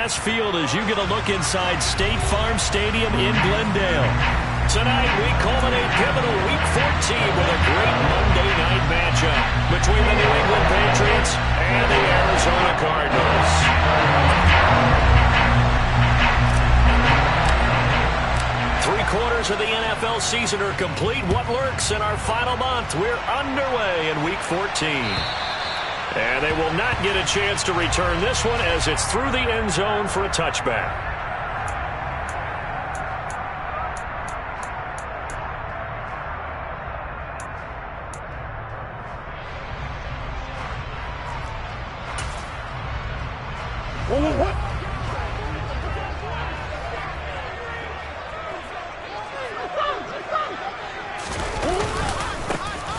grass field as you get a look inside State Farm Stadium in Glendale. Tonight, we culminate pivotal Week 14 with a great Monday night matchup between the New England Patriots and the Arizona Cardinals. Three-quarters of the NFL season are complete. What lurks in our final month? We're underway in Week 14. And they will not get a chance to return this one as it's through the end zone for a touchback.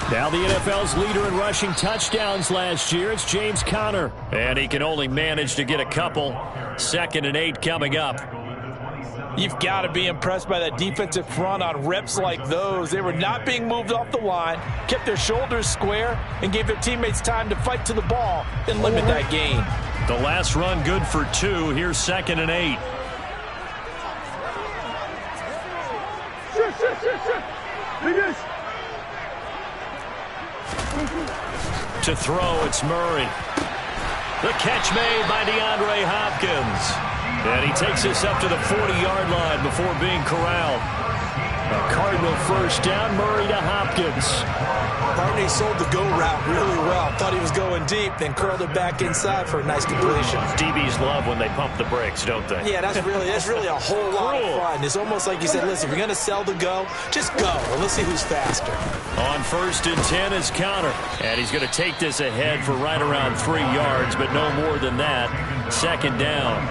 Now the NFL's leader in rushing touchdowns last year, it's James Conner. And he can only manage to get a couple. 2nd and 8 coming up. You've got to be impressed by that defensive front on reps like those. They were not being moved off the line, kept their shoulders square, and gave their teammates time to fight to the ball and limit that gain. The last run good for 2. Here's 2nd and 8. To throw, it's Murray. The catch made by DeAndre Hopkins. And he takes this up to the 40-yard line before being corralled. A Cardinal first down, Murray to Hopkins. Barney sold the go route really well. Thought he was going deep, then curled it back inside for a nice completion. DBs love when they pump the brakes, don't they? Yeah, that's really a whole lot of fun. It's almost like you said, listen, if you're going to sell the go, just go. And let's see who's faster. On 1st and 10 is Conner. And he's going to take this ahead for right around 3 yards, but no more than that. 2nd down.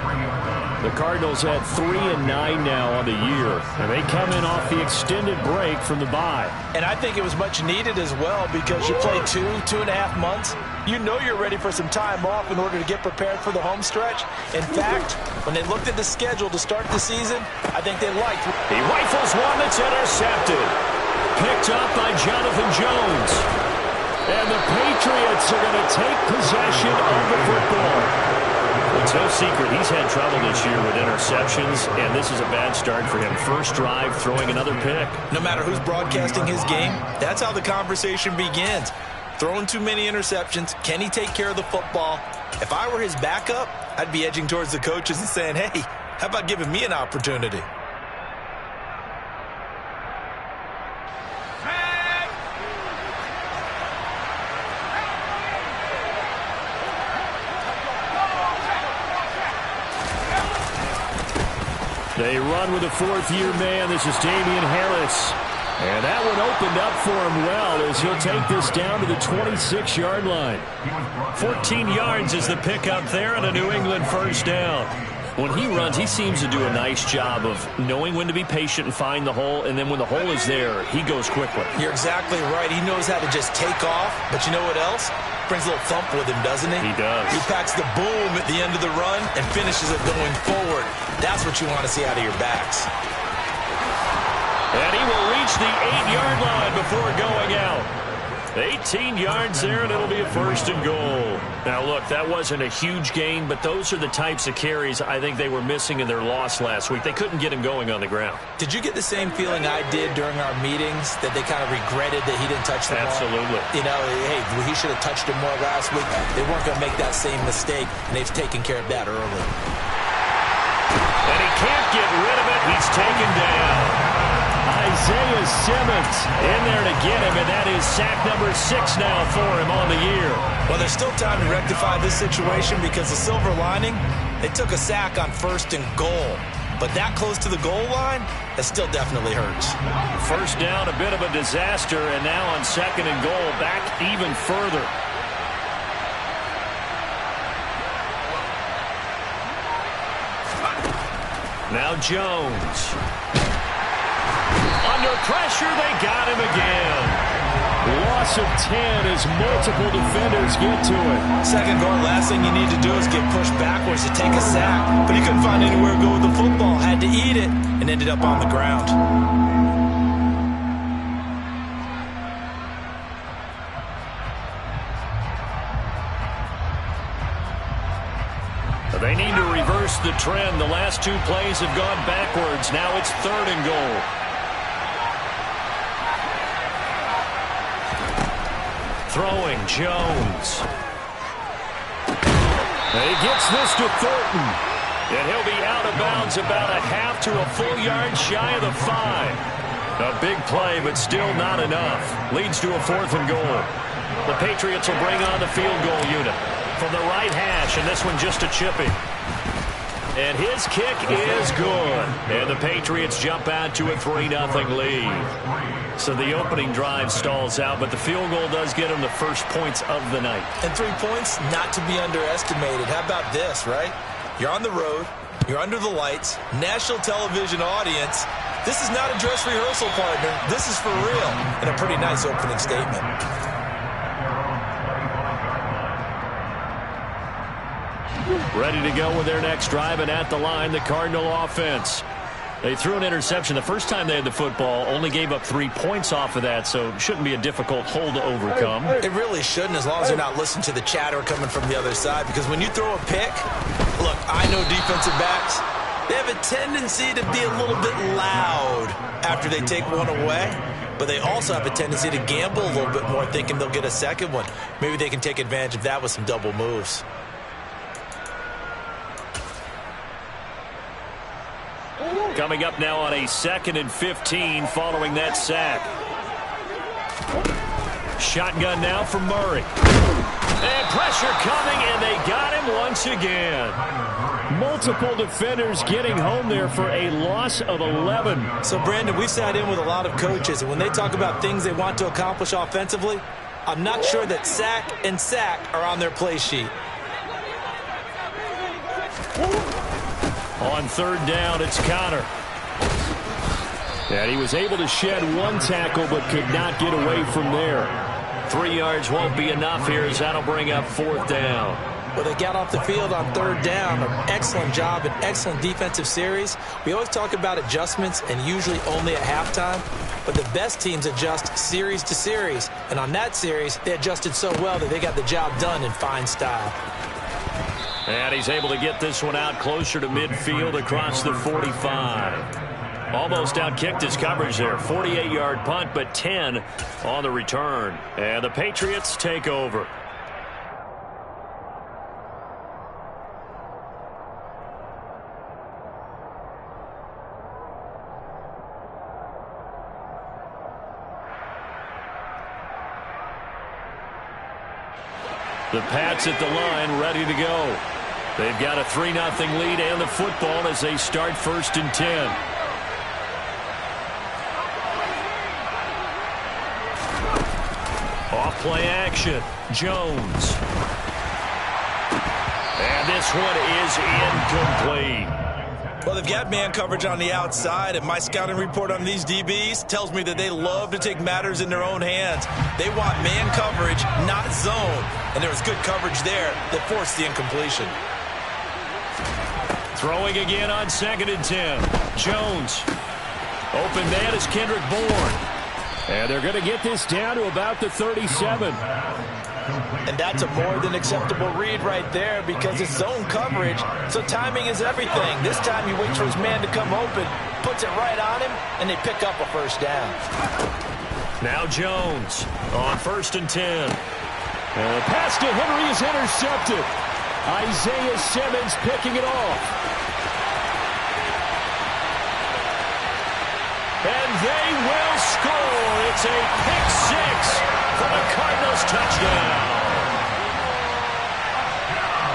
The Cardinals had 3 and 9 now on the year, and they come in off the extended break from the bye. And I think it was much needed as well because you play 2.5 months. You know you're ready for some time off in order to get prepared for the home stretch. In fact, when they looked at the schedule to start the season, I think they liked. He rifles one that's intercepted. Picked up by Jonathan Jones. And the Patriots are going to take possession of the football. It's no secret he's had trouble this year with interceptions, and this is a bad start for him. First drive, throwing another pick. No matter who's broadcasting his game, that's how the conversation begins. Throwing too many interceptions, can he take care of the football? If I were his backup, I'd be edging towards the coaches and saying, hey, how about giving me an opportunity? They run with a 4th-year man. This is Damian Harris. And that one opened up for him well as he'll take this down to the 26-yard line. 14 yards is the pickup there and a New England first down. When he runs, he seems to do a nice job of knowing when to be patient and find the hole, and then when the hole is there, he goes quickly. You're exactly right. He knows how to just take off, but you know what else? Brings a little thump with him, doesn't he? He does. He packs the boom at the end of the run and finishes it going forward. That's what you want to see out of your backs. And he will reach the 8-yard line before going out. 18 yards there, and it'll be a 1st and goal. Now, look, that wasn't a huge gain, but those are the types of carries I think they were missing in their loss last week. They couldn't get him going on the ground. Did you get the same feeling I did during our meetings, that they kind of regretted that he didn't touch the ball? Absolutely. You know, hey, he should have touched him more last week. They weren't going to make that same mistake, and they've taken care of that early. And he can't get rid of it. He's taken down. Isaiah Simmons in there to get him, and that is sack number 6 now for him on the year. Well, there's still time to rectify this situation because the silver lining, they took a sack on 1st and goal. But that close to the goal line, that still definitely hurts. First down, a bit of a disaster, and now on 2nd and goal, back even further. Now Jones. Under pressure, they got him again. Loss of 10 as multiple defenders get to it. 2nd guard, last thing you need to do is get pushed backwards to take a sack. But he couldn't find anywhere to go with the football. Had to eat it and ended up on the ground. They need to reverse the trend. The last two plays have gone backwards. Now it's 3rd and goal. Throwing, Jones. And he gets this to Thornton. And he'll be out of bounds about a half to a full yard shy of the 5. A big play, but still not enough. Leads to a 4th and goal. The Patriots will bring on the field goal unit from the right hash, and this one just a chipping. And his kick is good. And the Patriots jump out to a 3-0 lead. So the opening drive stalls out, but the field goal does get them the first points of the night. And 3 points, not to be underestimated. How about this, right? You're on the road. You're under the lights. National television audience. This is not a dress rehearsal, partner. This is for real. And a pretty nice opening statement. Ready to go with their next drive, and at the line, the Cardinal offense. They threw an interception the first time they had the football, only gave up 3 points off of that, so it shouldn't be a difficult hole to overcome. It really shouldn't, as long as they're not listening to the chatter coming from the other side, because when you throw a pick, look, I know defensive backs, they have a tendency to be a little bit loud after they take one away, but they also have a tendency to gamble a little bit more, thinking they'll get a second one. Maybe they can take advantage of that with some double moves. Coming up now on a 2nd and 15 following that sack. Shotgun now from Murray. And pressure coming, and they got him once again. Multiple defenders getting home there for a loss of 11. So, Brandon, we've sat in with a lot of coaches, and when they talk about things they want to accomplish offensively, I'm not sure that sack and sack are on their play sheet. On 3rd down, it's Connor. And he was able to shed 1 tackle, but could not get away from there. 3 yards won't be enough here, as that'll bring up 4th down. Well, they got off the field on 3rd down. An excellent job, an excellent defensive series. We always talk about adjustments, and usually only at halftime. But the best teams adjust series to series. And on that series, they adjusted so well that they got the job done in fine style. And he's able to get this one out closer to midfield across the 45. Almost outkicked his coverage there. 48-yard punt, but 10 on the return. And the Patriots take over. The Pats at the line, ready to go. They've got a 3-0 lead and the football as they start 1st and 10. Off play action. Jones. And this one is incomplete. Well, they've got man coverage on the outside, and my scouting report on these DBs tells me that they love to take matters in their own hands. They want man coverage, not zone. And there was good coverage there that forced the incompletion. Throwing again on 2nd and 10. Jones. Open man is Kendrick Bourne. And they're going to get this down to about the 37. And that's a more than acceptable read right there because it's zone coverage, so timing is everything. This time he waits for his man to come open, puts it right on him, and they pick up a 1st down. Now Jones on 1st and 10. And the pass to Henry is intercepted. Isaiah Simmons picking it off. And they will score. It's a pick 6 for the Cardinals touchdown.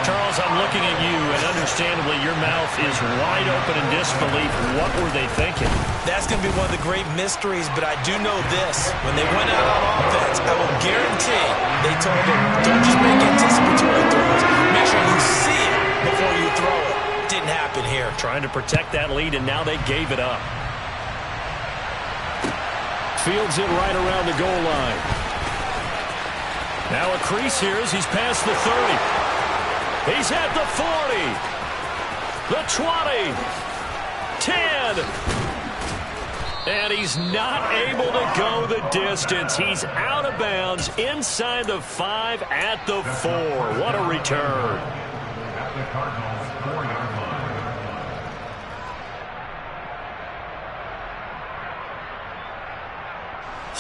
Charles, I'm looking at you, and understandably your mouth is wide open in disbelief. What were they thinking? That's going to be one of the great mysteries, but I do know this. When they went out on offense, I will guarantee they told him, don't just make anticipatory throws. Make sure you see it before you throw it. Didn't happen here. Trying to protect that lead, and now they gave it up. Fields it right around the goal line. Now a crease here as he's past the 30. He's at the 40. The 20. 10. And he's not able to go the distance. He's out of bounds inside the 5 at the 4. What a return.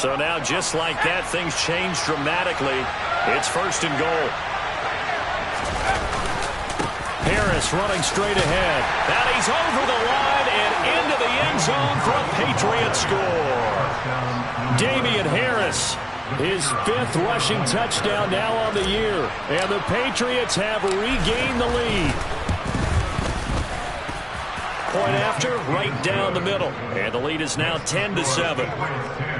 So now, just like that, things change dramatically. It's 1st and goal. Harris running straight ahead. And he's over the line and into the end zone for a Patriot score. Damian Harris, his 5th rushing touchdown now on the year. And the Patriots have regained the lead. Point after, right down the middle. And the lead is now 10-7.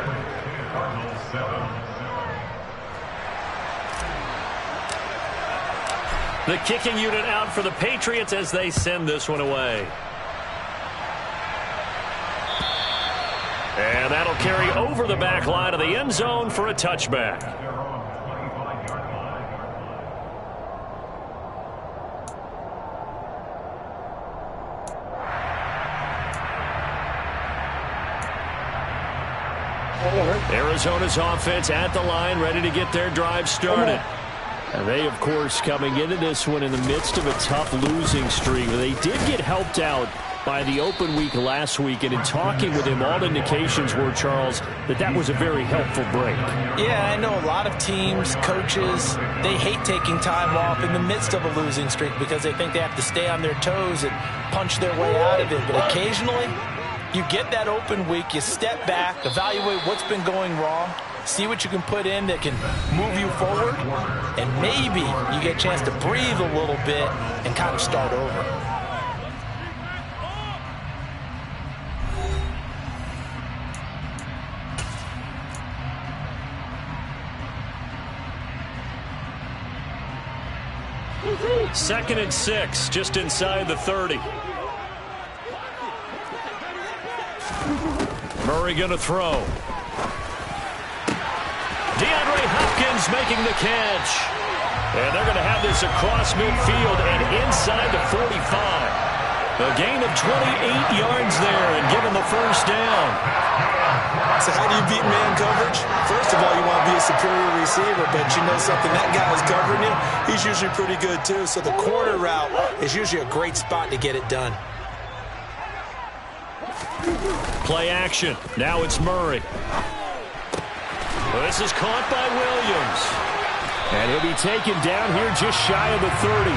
The kicking unit out for the Patriots as they send this one away. And that'll carry over the back line of the end zone for a touchback. Arizona's offense at the line, ready to get their drive started. And they, of course, coming into this one in the midst of a tough losing streak. They did get helped out by the open week last week, and in talking with him, all indications were, Charles, that was a very helpful break. Yeah, I know a lot of teams, coaches, they hate taking time off in the midst of a losing streak because they think they have to stay on their toes and punch their way out of it. But occasionally, you get that open week, you step back, evaluate what's been going wrong, see what you can put in that can move you forward, and maybe you get a chance to breathe a little bit and kind of start over. Second and 6, just inside the 30. Murray going to throw. DeAndre Hopkins making the catch. And they're going to have this across midfield and inside the 45. A gain of 28 yards there and given the first down. So how do you beat man coverage? First of all, you want to be a superior receiver, but you know something, that guy is covering you. He's usually pretty good too. So the corner route is usually a great spot to get it done. Play action. Now it's Murray. This is caught by Williams. And he'll be taken down here just shy of the 30.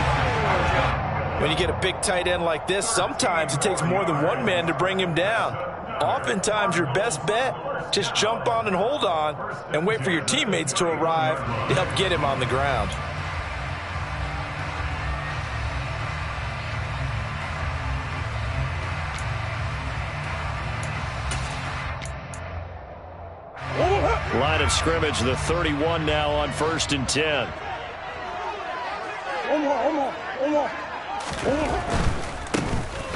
When you get a big tight end like this, sometimes it takes more than one man to bring him down. Oftentimes, your best bet, just jump on and hold on and wait for your teammates to arrive to help get him on the ground. Line of scrimmage, the 31 now on 1st and 10.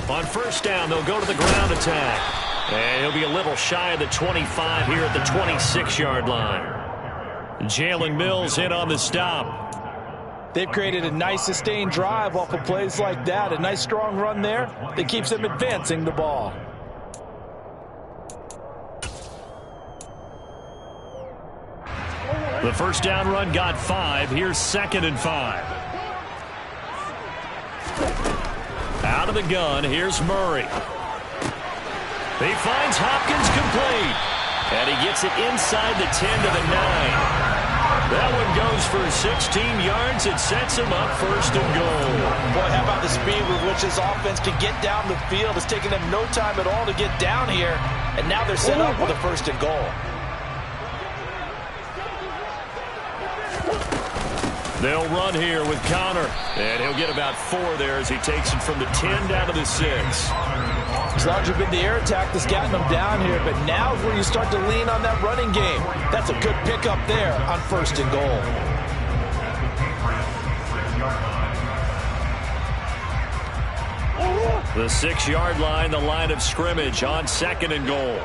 On first down, they'll go to the ground attack. And he'll be a little shy of the 25 here at the 26-yard line. Jalen Mills in on the stop. They've created a nice sustained drive off of plays like that. A nice strong run there that keeps them advancing the ball. The first down run got 5. Here's 2nd and 5. Out of the gun, here's Murray. He finds Hopkins complete. And he gets it inside the 10 to the 9. That one goes for 16 yards. It sets him up 1st and goal. Boy, how about the speed with which this offense can get down the field? It's taken them no time at all to get down here. And now they're set up with a 1st and goal. They'll run here with Connor. And he'll get about 4 there as he takes it from the 10 down to the 6. It's largely been the air attack that's gotten them down here, but now is where you start to lean on that running game. That's a good pickup there on 1st and goal. The 6-yard line, the line of scrimmage on 2nd and goal.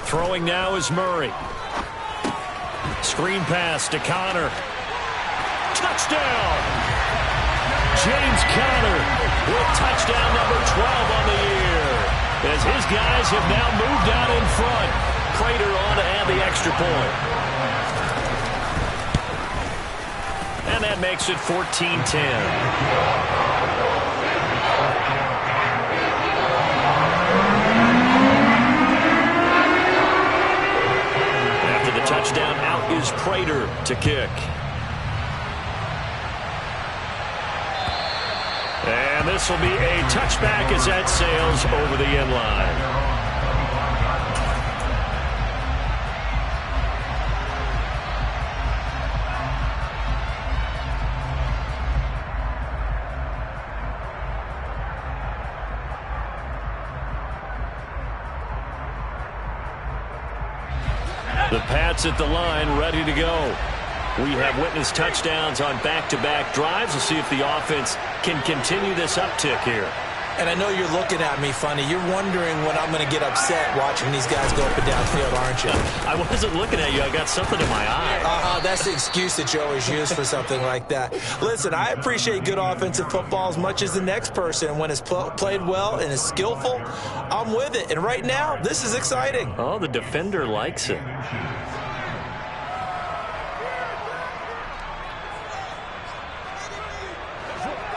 Throwing now is Murray. Screen pass to Connor. Touchdown! James Conner with touchdown number 12 on the year. As his guys have now moved out in front. Prater on to add the extra point. And that makes it 14-10. Touchdown, out is Prater to kick. And this will be a touchback as that sails over the end line. The Pats at the line, ready to go. We have witnessed touchdowns on back-to-back drives. We'll see if the offense can continue this uptick here. And I know you're looking at me funny. You're wondering when I'm going to get upset watching these guys go up and down field, aren't you? I wasn't looking at you. I got something in my eye. That's the excuse that you always use for something like that. Listen, I appreciate good offensive football as much as the next person. When it's played well and is skillful, I'm with it. And right now, this is exciting. Oh, the defender likes it.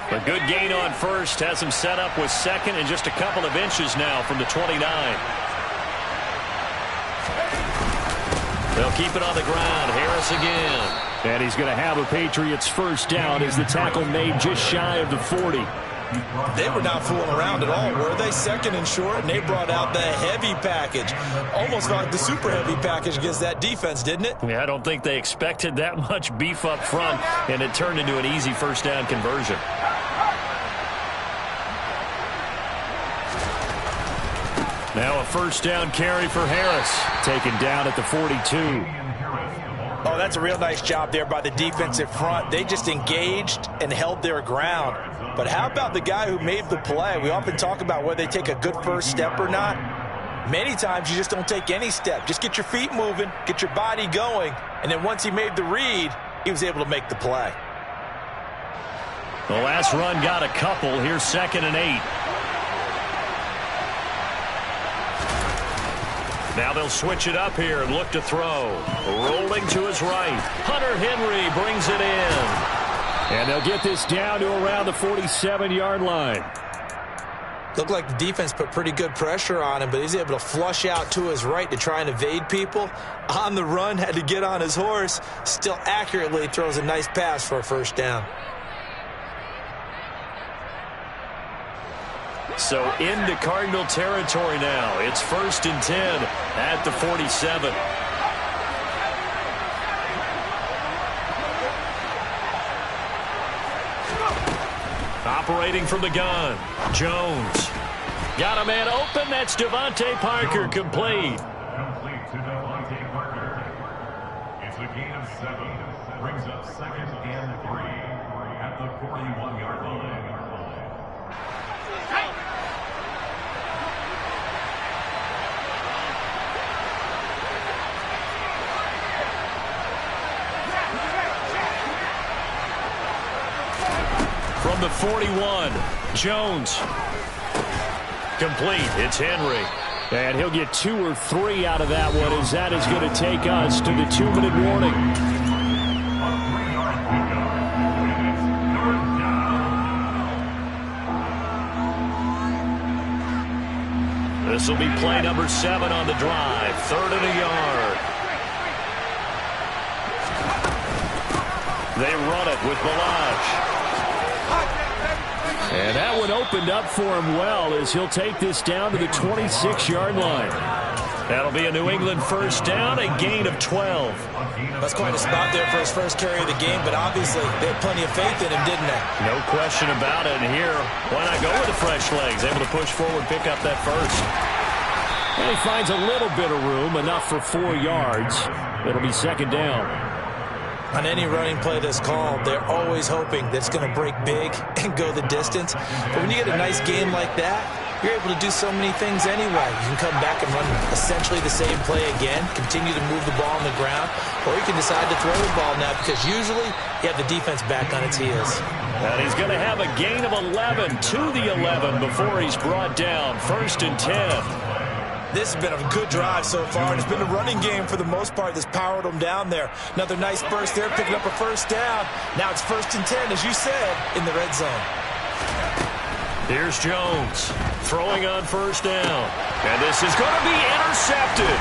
A good gain on first has him set up with second and just a couple of inches now from the 29. They'll keep it on the ground. Harris again. And he's going to have a Patriots first down as the tackle made just shy of the 40. They were not fooling around at all, were they? Second and short, and they brought out the heavy package. Almost like the super heavy package against that defense, didn't it? Yeah, I don't think they expected that much beef up front, and it turned into an easy first down conversion. Now a first down carry for Harris. Taken down at the 42. Oh, that's a real nice job there by the defensive front. They just engaged and held their ground. But how about the guy who made the play? We often talk about whether they take a good first step or not. Many times you just don't take any step. Just get your feet moving, get your body going, and then once he made the read, he was able to make the play. The last run got a couple. Here's 2nd and 8. Now they'll switch it up here and look to throw. Rolling to his right. Hunter Henry brings it in. And they'll get this down to around the 47-yard line. Looked like the defense put pretty good pressure on him, but he's able to flush out to his right to try and evade people. On the run, had to get on his horse. Still accurately throws a nice pass for a first down. So into Cardinal territory now. It's 1st and 10 at the 47. Operating from the gun, Jones. Got a man open. That's Devontae Parker, complete. Complete to Devontae Parker. It's a gain of 7. Brings up 2nd and 3 at the 41-yard line. From the 41, Jones. Complete. It's Henry. And he'll get 2 or 3 out of that one, as that is going to take us to the 2-minute warning. This will be play number 7 on the drive. 3rd and a yard. They run it with Balaj. And that one opened up for him well, as he'll take this down to the 26-yard line. That'll be a New England first down, a gain of 12. That's quite a spot there for his first carry of the game, but obviously they had plenty of faith in him, didn't they? No question about it. And here, why not go with the fresh legs? Able to push forward, pick up that first. And he finds a little bit of room, enough for 4 yards. It'll be 2nd down. On any running play that's called, they're always hoping that it's going to break big and go the distance. But when you get a nice game like that, you're able to do so many things anyway. You can come back and run essentially the same play again, continue to move the ball on the ground, or you can decide to throw the ball now, because usually you have the defense back on its heels. And he's going to have a gain of 11 to the 11 before he's brought down. 1st and 10. this has been a good drive so far, and it's been a running game for the most part that's powered them down there. Another nice burst there, picking up a first down. Now it's 1st and 10, as you said, in the red zone. Here's Jones throwing on 1st down. And this is going to be intercepted.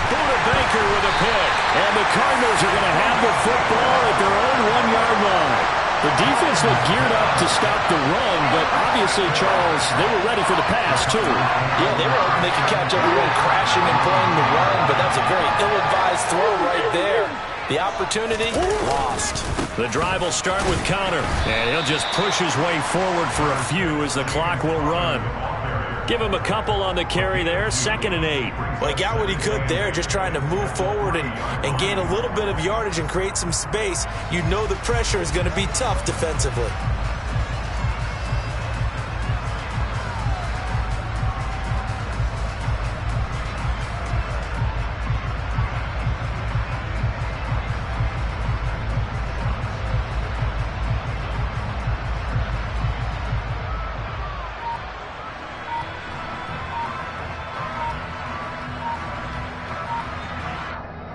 Buda Baker with a pick. And the Cardinals are going to have the football at their own 1-yard line. The defense looked geared up to stop the run, but obviously, Charles, they were ready for the pass, too. Yeah, they were hoping they could catch everyone crashing and playing the run, but that's a very ill-advised throw right there. The opportunity, lost. The drive will start with Connor, and he'll just push his way forward for a few as the clock will run. Give him a couple on the carry there, 2nd and 8. Well, he got what he could there, just trying to move forward and gain a little bit of yardage and create some space. You know the pressure is going to be tough defensively.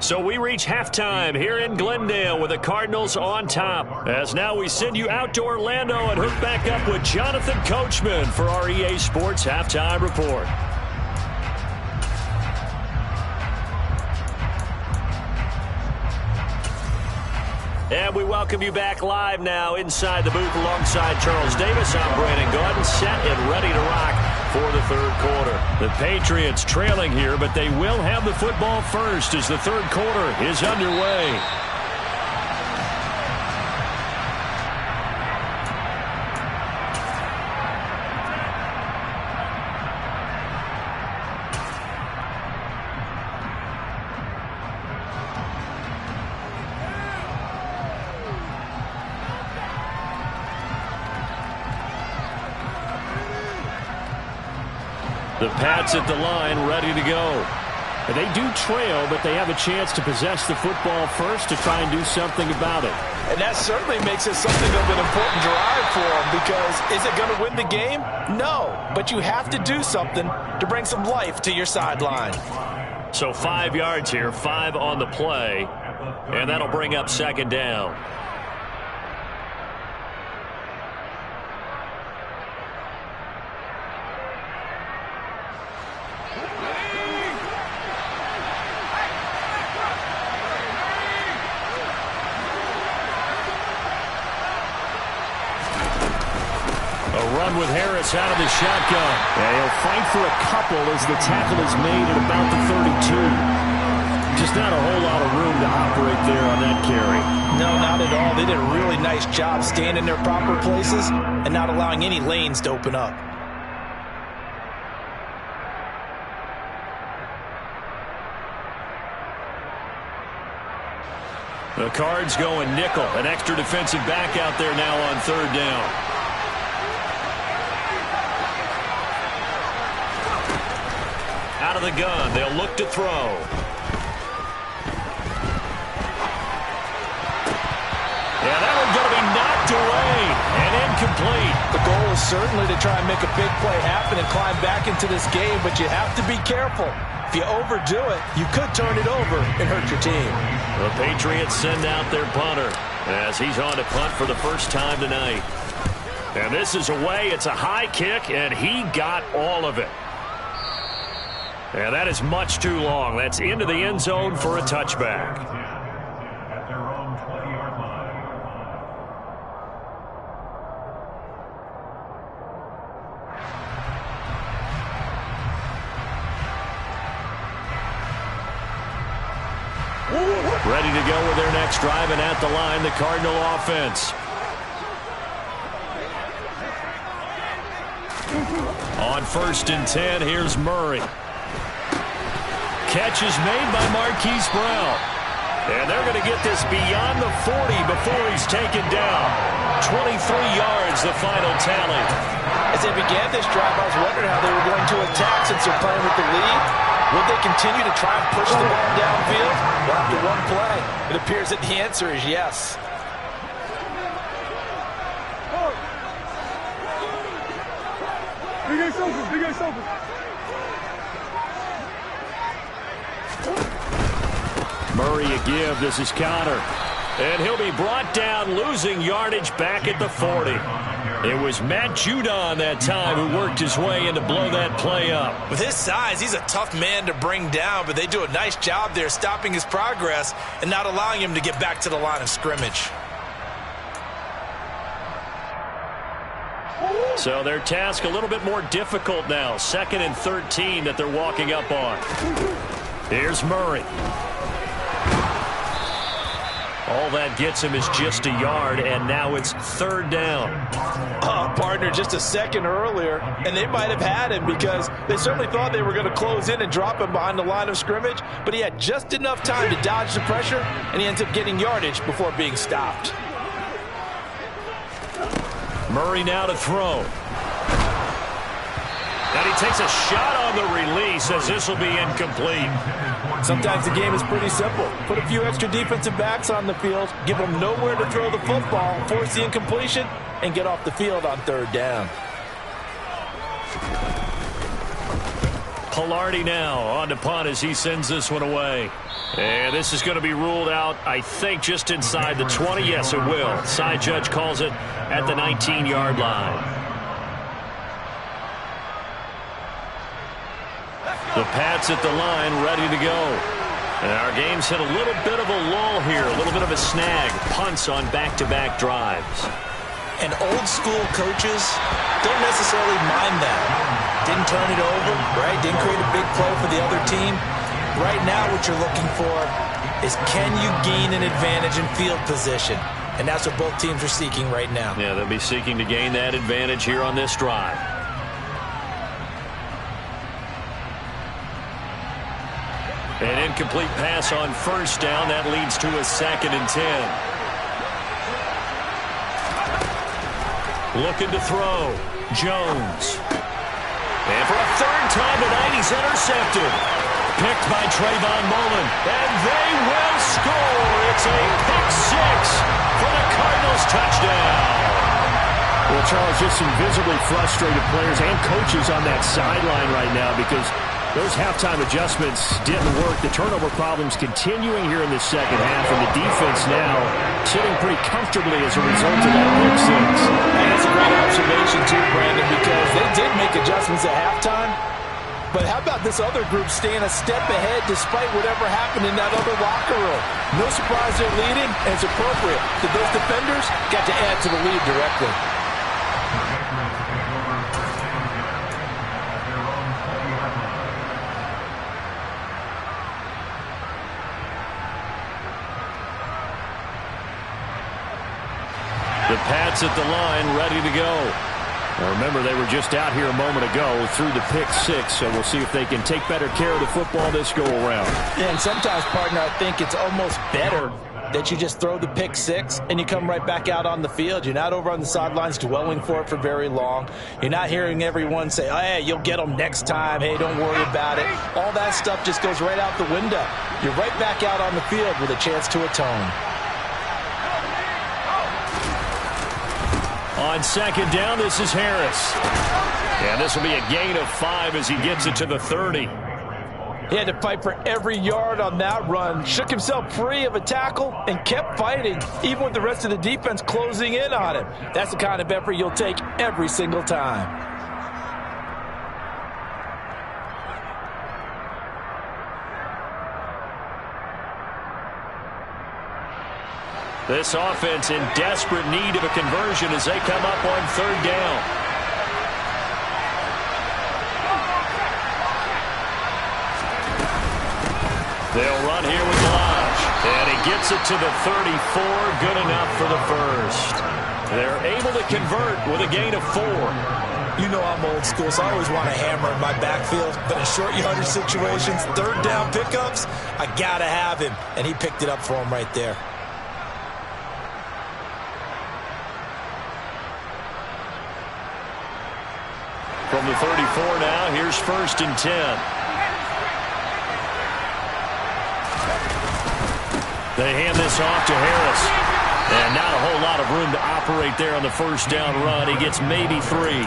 So we reach halftime here in Glendale with the Cardinals on top. As now we send you out to Orlando and hook back up with Jonathan Coachman for our EA Sports Halftime Report. And we welcome you back live now inside the booth alongside Charles Davis. I'm Brandon Gordon, set and ready to rock for the 3rd quarter. The Patriots trailing here, but they will have the football first as the 3rd quarter is underway. The Pats at the line, ready to go. They do trail, but they have a chance to possess the football first to try and do something about it. And that certainly makes it something of an important drive for them, because is it going to win the game? No, but you have to do something to bring some life to your sideline. So 5 yards here, 5 on the play, and that'll bring up 2nd down. With Harris out of the shotgun. Yeah, he'll fight for a couple as the tackle is made at about the 32. Just not a whole lot of room to operate there on that carry. No, not at all. They did a really nice job staying in their proper places and not allowing any lanes to open up. The Cards going nickel. An extra defensive back out there now on 3rd down. Out of the gun, they'll look to throw. Yeah, that one's going to be knocked away and incomplete. The goal is certainly to try and make a big play happen and climb back into this game, but you have to be careful. If you overdo it, you could turn it over and hurt your team. The Patriots send out their punter as he's on to punt for the first time tonight. And this is away. It's a high kick, and he got all of it. And that is much too long. That's into the end zone for a touchback. At their own 20-yard line. Ready to go with their next drive, and at the line, the Cardinal offense. On 1st and 10, here's Murray. Catch is made by Marquise Brown. And they're going to get this beyond the 40 before he's taken down. 23 yards, the final tally. As they began this drive, I was wondering how they were going to attack since they're playing with the lead. Would they continue to try and push the ball downfield? Well, after one play, it appears that the answer is yes. Big Ace open, Big Ace open. Murray a give. This is Connor. And he'll be brought down, losing yardage back at the 40. It was Matt Judon that time who worked his way in to blow that play up. With his size, he's a tough man to bring down, but they do a nice job there stopping his progress and not allowing him to get back to the line of scrimmage. So their task a little bit more difficult now. 2nd and 13 that they're walking up on. Here's Murray. All that gets him is just a yard, and now it's 3rd down. Partner, just a second earlier, and they might have had him because they certainly thought they were going to close in and drop him behind the line of scrimmage, but he had just enough time to dodge the pressure, and he ends up getting yardage before being stopped. Murray now to throw. And he takes a shot on the release as this will be incomplete. Sometimes the game is pretty simple. Put a few extra defensive backs on the field, give them nowhere to throw the football, force the incompletion, and get off the field on 3rd down. Pilardi now on to punt as he sends this one away. And this is going to be ruled out, I think, just inside the 20. Yes, it will. Side judge calls it at the 19-yard line. The Pats at the line, ready to go. And our game's hit a little bit of a lull here, a little bit of a snag. Punts on back-to-back drives. And old-school coaches don't necessarily mind that. Didn't turn it over, right? Didn't create a big play for the other team. Right now what you're looking for is can you gain an advantage in field position? And that's what both teams are seeking right now. Yeah, they'll be seeking to gain that advantage here on this drive. An incomplete pass on 1st down. That leads to a 2nd and 10. Looking to throw. Jones. And for a 3rd time tonight, he's intercepted. Picked by Trayvon Mullen. And they will score. It's a pick 6 for the Cardinals touchdown. Well, Charles, just some visibly frustrated players and coaches on that sideline right now because those halftime adjustments didn't work. The turnover problems continuing here in the 2nd half, and the defense now sitting pretty comfortably as a result of that pick 6. And that's a great observation too, Brandon, because they did make adjustments at halftime. But how about this other group staying a step ahead despite whatever happened in that other locker room? No surprise they're leading, and it's appropriate that those defenders got to add to the lead directly. The Pats at the line, ready to go. Now remember, they were just out here a moment ago through the pick 6, so we'll see if they can take better care of the football this go-around. Yeah, and sometimes, partner, I think it's almost better that you just throw the pick 6 and you come right back out on the field. You're not over on the sidelines dwelling for it for very long. You're not hearing everyone say, oh, hey, you'll get them next time. Hey, don't worry about it. All that stuff just goes right out the window. You're right back out on the field with a chance to atone. On 2nd down, this is Harris. And this will be a gain of 5 as he gets it to the 30. He had to fight for every yard on that run. Shook himself free of a tackle and kept fighting, even with the rest of the defense closing in on him. That's the kind of effort you'll take every single time. This offense in desperate need of a conversion as they come up on 3rd down. They'll run here with Lodge. And he gets it to the 34. Good enough for the 1st. They're able to convert with a gain of 4. You know I'm old school, so I always want to hammer in my backfield. But in short yardage situations, 3rd down pickups, I got to have him. And he picked it up for him right there. From the 34 now, here's 1st and 10. They hand this off to Harris. And not a whole lot of room to operate there on the 1st down run. He gets maybe 3.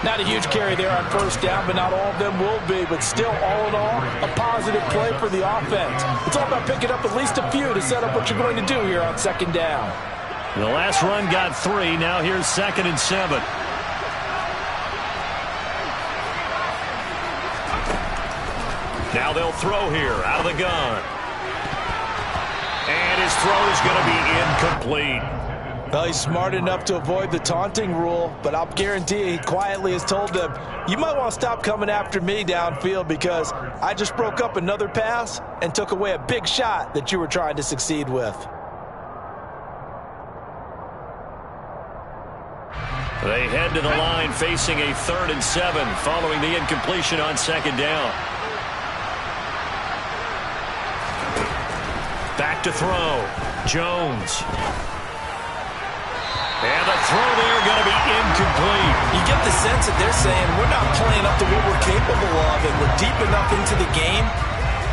Not a huge carry there on first down, but not all of them will be. But still, all in all, a positive play for the offense. It's all about picking up at least a few to set up what you're going to do here on second down. The last run got 3. Now here's 2nd and 7. Now they'll throw here out of the gun. And his throw is going to be incomplete. Well, he's smart enough to avoid the taunting rule, but I'll guarantee he quietly has told them, you might want to stop coming after me downfield because I just broke up another pass and took away a big shot that you were trying to succeed with. They head to the line facing a 3rd and 7 following the incompletion on 2nd down. Back to throw. Jones. And the throw there going to be incomplete. You get the sense that they're saying we're not playing up to what we're capable of, and we're deep enough into the game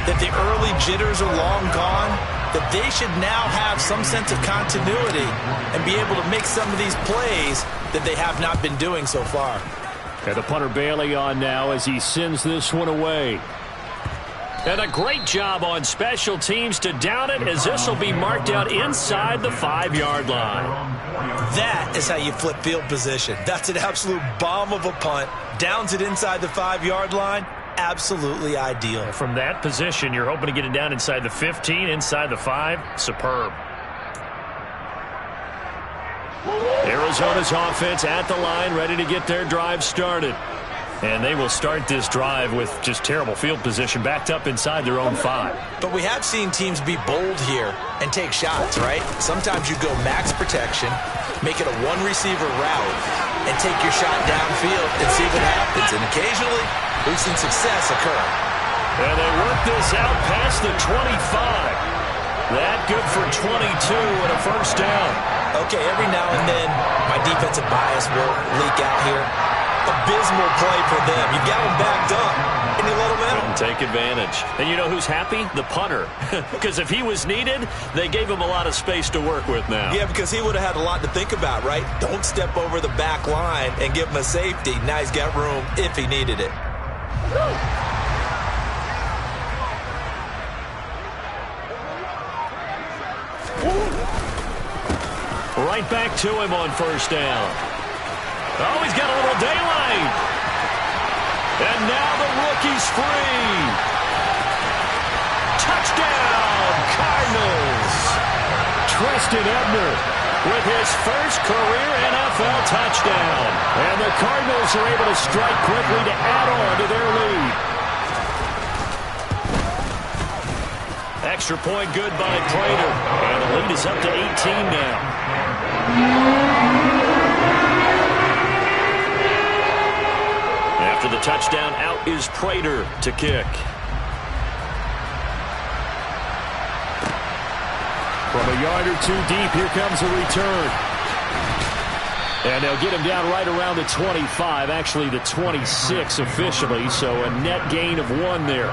that the early jitters are long gone, that they should now have some sense of continuity and be able to make some of these plays that they have not been doing so far. And the punter Bailey on now as he sends this one away. And a great job on special teams to down it, as this will be marked out inside the 5-yard line. That is how you flip field position. That's an absolute bomb of a punt. Downs it inside the 5-yard line. Absolutely ideal. From that position, you're hoping to get it down inside the 15, inside the 5. Superb. Arizona's offense at the line, ready to get their drive started. And they will start this drive with just terrible field position, backed up inside their own 5. But we have seen teams be bold here and take shots, right? Sometimes you go max protection, make it a one-receiver route, and take your shot downfield and see what happens. And occasionally, we've seen success occur. And they work this out past the 25. That good for 22 and a first down. Okay, every now and then, my defensive bias will leak out here. Abysmal play for them. You got them backed up, and you let them out. Couldn't take advantage. And you know who's happy? The punter. Because if he was needed, they gave him a lot of space to work with now. Yeah, because he would have had a lot to think about, right? Don't step over the back line and give him a safety. Now he's got room if he needed it. Right back to him on first down. Oh, he's got a little daylight. And now the rookie's free. Touchdown, Cardinals. Tristan Ebner with his first career NFL touchdown. And the Cardinals are able to strike quickly to add on to their lead. Extra point good by Prater. And the lead is up to 18 now. After the touchdown, out is Prater to kick. From a yard or two deep, here comes a return. And they'll get him down right around the 25, actually the 26 officially, so a net gain of 1 there.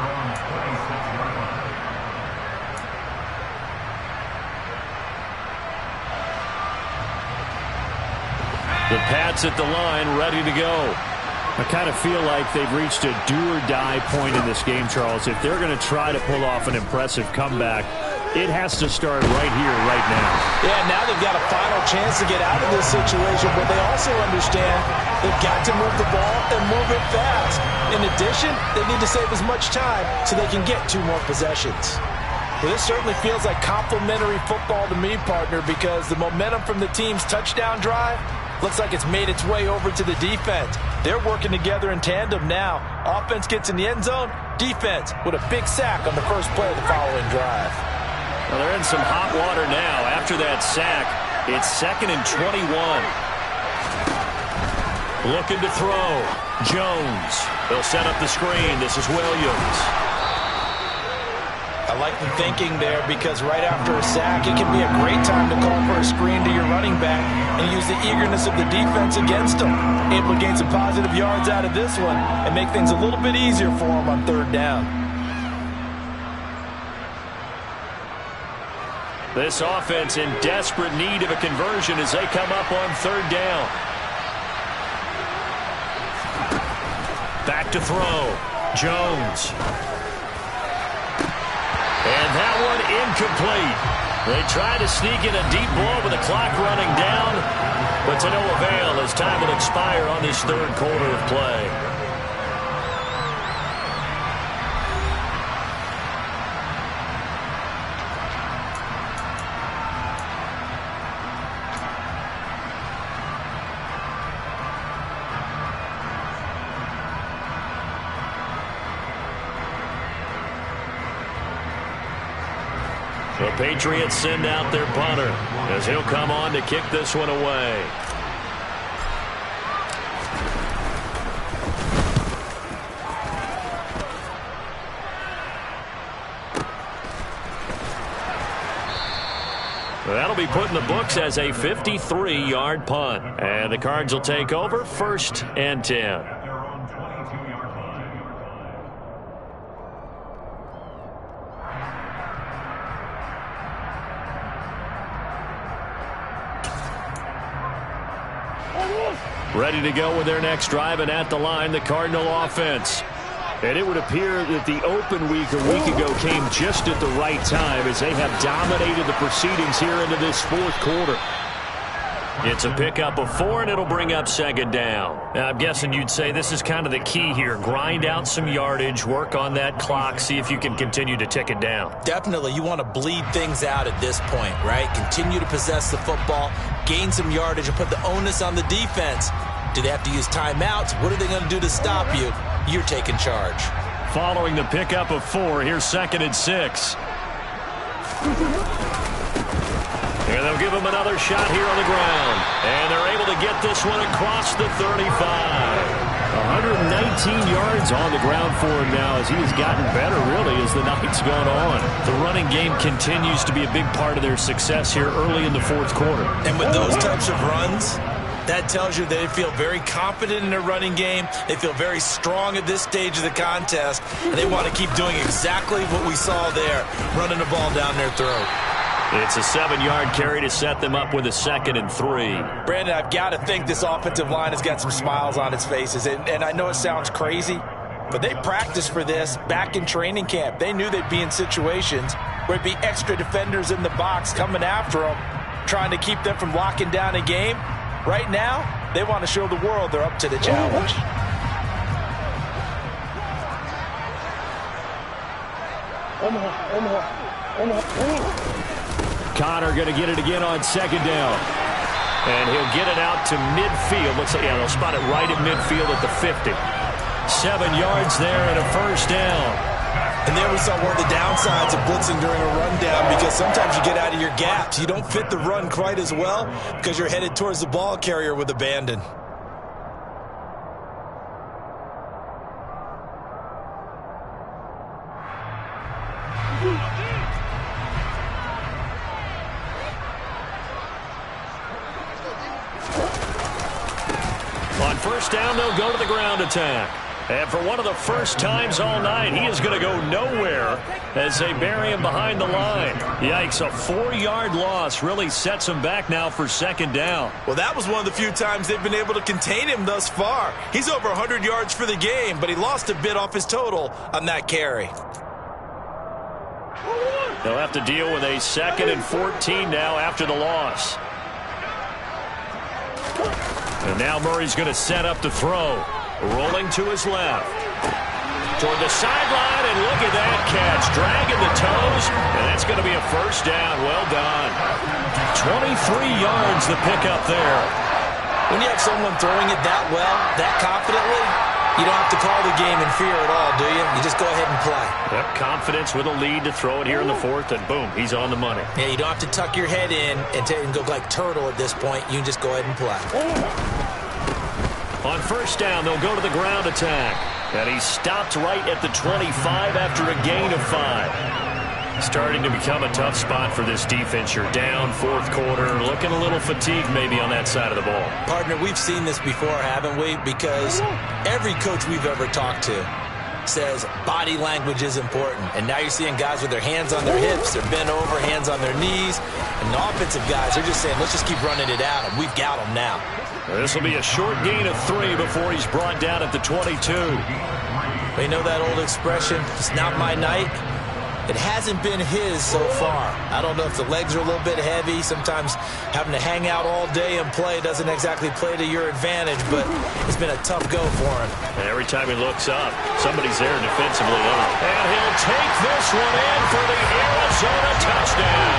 The Pats at the line, ready to go. I kind of feel like they've reached a do-or-die point in this game, Charles. If they're going to try to pull off an impressive comeback, it has to start right here, right now. Yeah, now they've got a final chance to get out of this situation, but they also understand they've got to move the ball and move it fast. In addition, they need to save as much time so they can get 2 more possessions. Well, this certainly feels like complimentary football to me, partner, because the momentum from the team's touchdown drive looks like it's made its way over to the defense. They're working together in tandem now. Offense gets in the end zone. Defense with a big sack on the first play of the following drive. Well, they're in some hot water now. After that sack, it's 2nd and 21. Looking to throw. Jones. They'll set up the screen. This is Williams. I like the thinking there because right after a sack, it can be a great time to call for a screen to your running back and use the eagerness of the defense against them. Able to gain some positive yards out of this one and make things a little bit easier for them on 3rd down. This offense in desperate need of a conversion as they come up on 3rd down. back to throw. Jones. And that one incomplete. They tried to sneak in a deep ball with the clock running down, but to no avail as time will expire on this third quarter of play. The Patriots send out their punter as he'll come on to kick this one away. That'll be put in the books as a 53-yard punt. And the Cards will take over 1st and 10. Ready to go with their next drive, and at the line, the Cardinal offense. And it would appear that the open week a week ago came just at the right time as they have dominated the proceedings here into this fourth quarter. It's a pickup of 4, and it'll bring up 2nd down. Now, I'm guessing you'd say this is kind of the key here. Grind out some yardage, work on that clock, see if you can continue to tick it down. Definitely. You want to bleed things out at this point, right? Continue to possess the football, gain some yardage, and put the onus on the defense. Do they have to use timeouts? What are they going to do to stop you? You're taking charge. Following the pickup of 4, here's 2nd and 6. And they'll give him another shot here on the ground. And they're able to get this one across the 35. 119 yards on the ground for him now as he has gotten better, really, as the night's gone on. The running game continues to be a big part of their success here early in the fourth quarter. And with those types of runs, that tells you they feel very confident in their running game. They feel very strong at this stage of the contest. And they want to keep doing exactly what we saw there, running the ball down their throat. It's a 7-yard carry to set them up with a 2nd and 3. Brandon, I've got to think this offensive line has got some smiles on its faces. And I know it sounds crazy, but they practiced for this back in training camp. They knew they'd be in situations where it'd be extra defenders in the box coming after them, trying to keep them from locking down a game. Right now, they want to show the world they're up to the challenge. Connor going to get it again on 2nd down. And he'll get it out to midfield. Looks like, they'll spot it right at midfield at the 50. 7 yards there and a 1st down. And there we saw one of the downsides of blitzing during a rundown, because sometimes you get out of your gaps. You don't fit the run quite as well because you're headed towards the ball carrier with abandon. On 1st down, they'll go to the ground attack. And for one of the first times all night, he is going to go nowhere as they bury him behind the line. Yikes, a 4-yard loss really sets him back now for 2nd down. Well, that was one of the few times they've been able to contain him thus far. He's over 100 yards for the game, but he lost a bit off his total on that carry. They'll have to deal with a 2nd and 14 now after the loss. And now Murray's going to set up to throw. Rolling to his left. Toward the sideline, and look at that catch. Dragging the toes, and that's going to be a 1st down. Well done. 23 yards the pickup there. When you have someone throwing it that well, that confidently, you don't have to call the game in fear at all, do you? You just go ahead and play. Yep, confidence with a lead to throw it here in the 4th, and boom, he's on the money. Yeah, you don't have to tuck your head in and go like turtle at this point. You can just go ahead and play. On 1st down, they'll go to the ground attack. And he stopped right at the 25 after a gain of 5. Starting to become a tough spot for this defense. You're down 4th quarter, looking a little fatigued maybe on that side of the ball. Partner, we've seen this before, haven't we? Because every coach we've ever talked to says body language is important. And now you're seeing guys with their hands on their hips, they're bent over, hands on their knees. And the offensive guys are just saying, let's just keep running it at them. We've got them now. This will be a short gain of 3 before he's brought down at the 22. You know that old expression, it's not my night? It hasn't been his so far. I don't know if the legs are a little bit heavy. Sometimes having to hang out all day and play doesn't exactly play to your advantage, but it's been a tough go for him. Every time he looks up, somebody's there defensively. And he'll take this one in for the Arizona touchdown.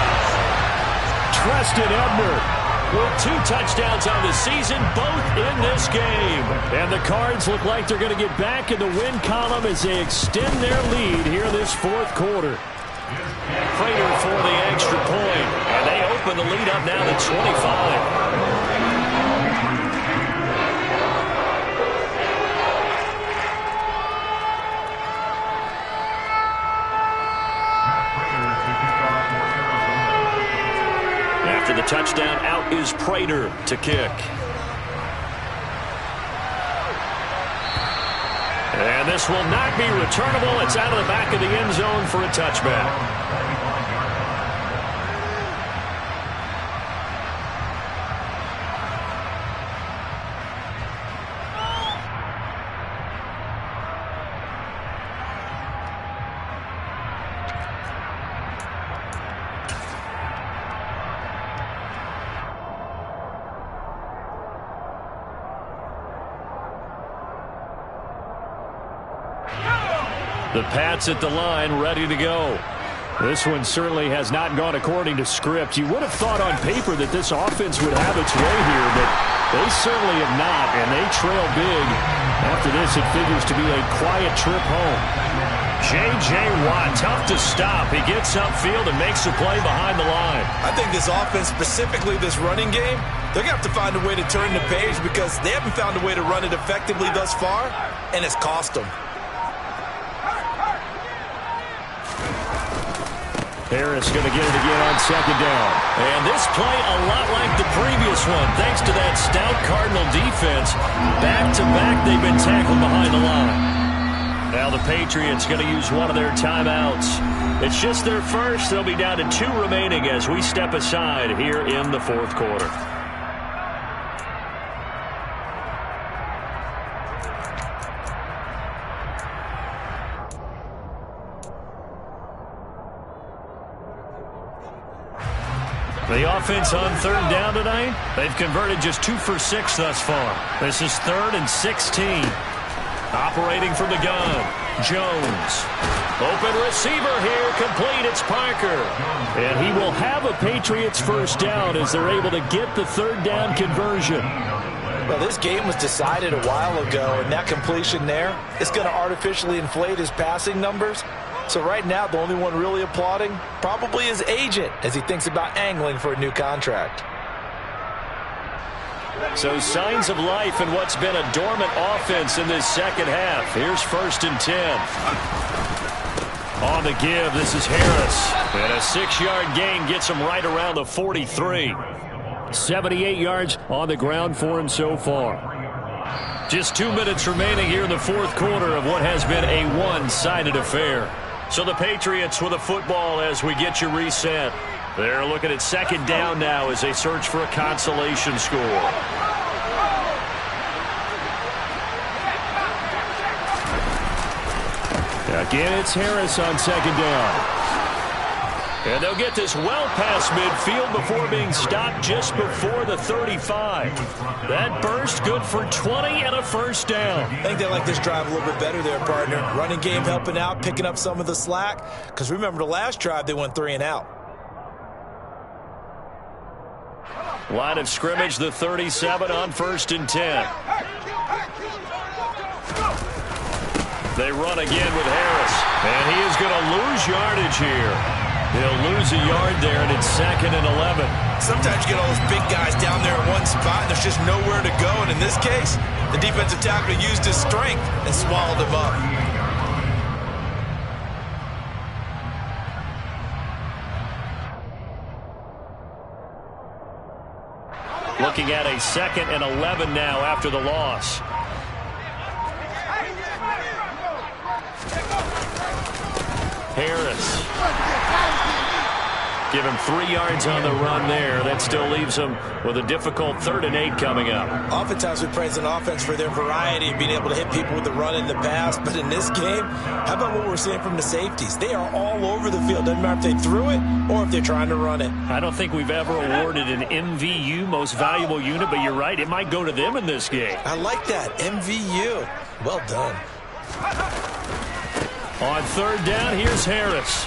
Treston Ebner with 2 touchdowns on the season, both in this game. And the Cards look like they're going to get back in the win column as they extend their lead here this fourth quarter. Prater for the extra point. And they open the lead up now to 25. After the touchdown, out is Prater to kick. And this will not be returnable. It's out of the back of the end zone for a touchback. The Pats at the line, ready to go. This one certainly has not gone according to script. You would have thought on paper that this offense would have its way here, but they certainly have not, and they trail big. After this, it figures to be a quiet trip home. J.J. Watt, tough to stop. He gets upfield and makes the play behind the line. I think this offense, specifically this running game, they're going to have to find a way to turn the page because they haven't found a way to run it effectively thus far, and it's cost them. Harris going to get it again on second down. And this play a lot like the previous one. Thanks to that stout Cardinal defense. Back-to-back, they've been tackled behind the line. Now the Patriots going to use one of their timeouts. It's just their first. They'll be down to 2 remaining as we step aside here in the fourth quarter. The offense on third down tonight, they've converted just 2 for 6 thus far. This is 3rd and 16. Operating from the gun, Jones. Open receiver here, complete, it's Parker. And he will have a Patriots first down as they're able to get the third down conversion. Well, this game was decided a while ago, and that completion there is going to artificially inflate his passing numbers. So right now, the only one really applauding probably his agent as he thinks about angling for a new contract. So signs of life in what's been a dormant offense in this second half. Here's 1st and 10. On the give, this is Harris. And a 6-yard gain gets him right around the 43. 78 yards on the ground for him so far. Just 2 minutes remaining here in the fourth quarter of what has been a one-sided affair. So the Patriots with a football as we get you reset. They're looking at second down now as they search for a consolation score. Again, it's Harris on second down. And they'll get this well past midfield before being stopped just before the 35. That burst good for 20 and a first down. I think they like this drive a little bit better there, partner. Running game helping out, picking up some of the slack. Because remember, the last drive, they went 3 and out. Line of scrimmage, the 37 on 1st and 10. They run again with Harris. And he is going to lose yardage here. He'll lose a yard there, and it's 2nd and 11. Sometimes you get all those big guys down there in one spot, and there's just nowhere to go. And in this case, the defensive tackle used his strength and swallowed him up. Looking at a 2nd and 11 now after the loss. Harris. Give him 3 yards on the run there. That still leaves him with a difficult 3rd and 8 coming up. Oftentimes we praise an offense for their variety of being able to hit people with the run in the pass. But in this game, how about what we're seeing from the safeties? They are all over the field. Doesn't matter if they threw it or if they're trying to run it. I don't think we've ever awarded an MVU, most valuable unit, but you're right. It might go to them in this game. I like that. MVU. Well done. On 3rd down, here's Harris.